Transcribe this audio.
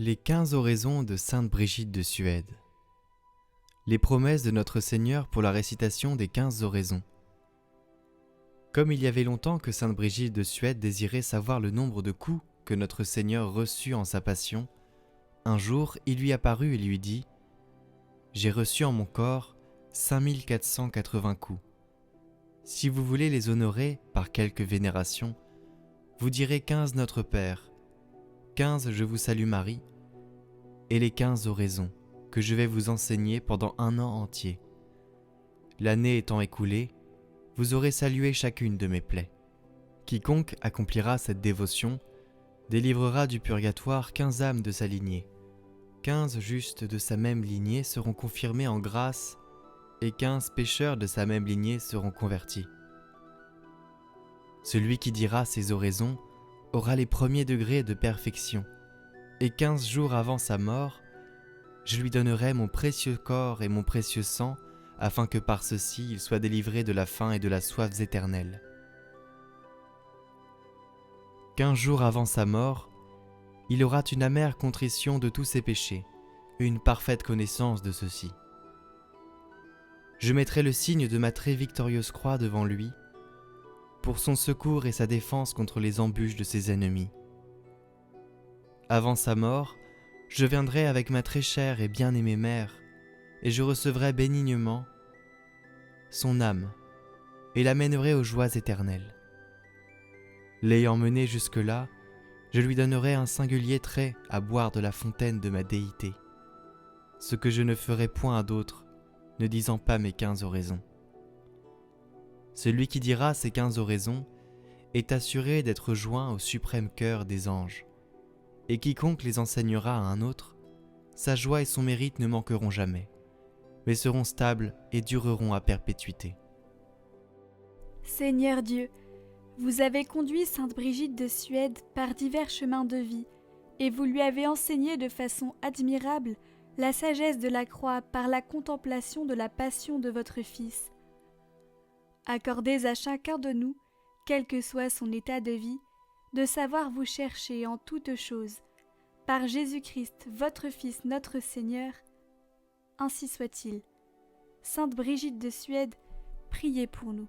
Les 15 oraisons de Sainte Brigitte de Suède. Les promesses de notre Seigneur pour la récitation des 15 oraisons. Comme il y avait longtemps que Sainte Brigitte de Suède désirait savoir le nombre de coups que notre Seigneur reçut en sa passion, un jour il lui apparut et lui dit « J'ai reçu en mon corps 5480 coups. Si vous voulez les honorer par quelque vénération, vous direz 15 Notre Père, 15 Je vous salue Marie, et les 15 oraisons que je vais vous enseigner pendant un an entier. L'année étant écoulée, vous aurez salué chacune de mes plaies. Quiconque accomplira cette dévotion délivrera du purgatoire 15 âmes de sa lignée. 15 justes de sa même lignée seront confirmés en grâce et 15 pécheurs de sa même lignée seront convertis. Celui qui dira ces oraisons aura les premiers degrés de perfection, et 15 jours avant sa mort, je lui donnerai mon précieux corps et mon précieux sang, afin que par ceci il soit délivré de la faim et de la soif éternelle. 15 jours avant sa mort, il aura une amère contrition de tous ses péchés, et une parfaite connaissance de ceux-ci. Je mettrai le signe de ma très victorieuse croix devant lui, pour son secours et sa défense contre les embûches de ses ennemis. Avant sa mort, je viendrai avec ma très chère et bien-aimée mère, et je recevrai bénignement son âme, et l'amènerai aux joies éternelles. L'ayant menée jusque-là, je lui donnerai un singulier trait à boire de la fontaine de ma déité, ce que je ne ferai point à d'autres, ne disant pas mes 15 oraisons. Celui qui dira ces 15 oraisons est assuré d'être joint au suprême cœur des anges, et quiconque les enseignera à un autre, sa joie et son mérite ne manqueront jamais, mais seront stables et dureront à perpétuité. Seigneur Dieu, vous avez conduit Sainte Brigitte de Suède par divers chemins de vie, et vous lui avez enseigné de façon admirable la sagesse de la croix par la contemplation de la passion de votre Fils. Accordez à chacun de nous, quel que soit son état de vie, de savoir vous chercher en toutes choses, par Jésus-Christ, votre Fils, notre Seigneur. Ainsi soit-il. Sainte Brigitte de Suède, priez pour nous.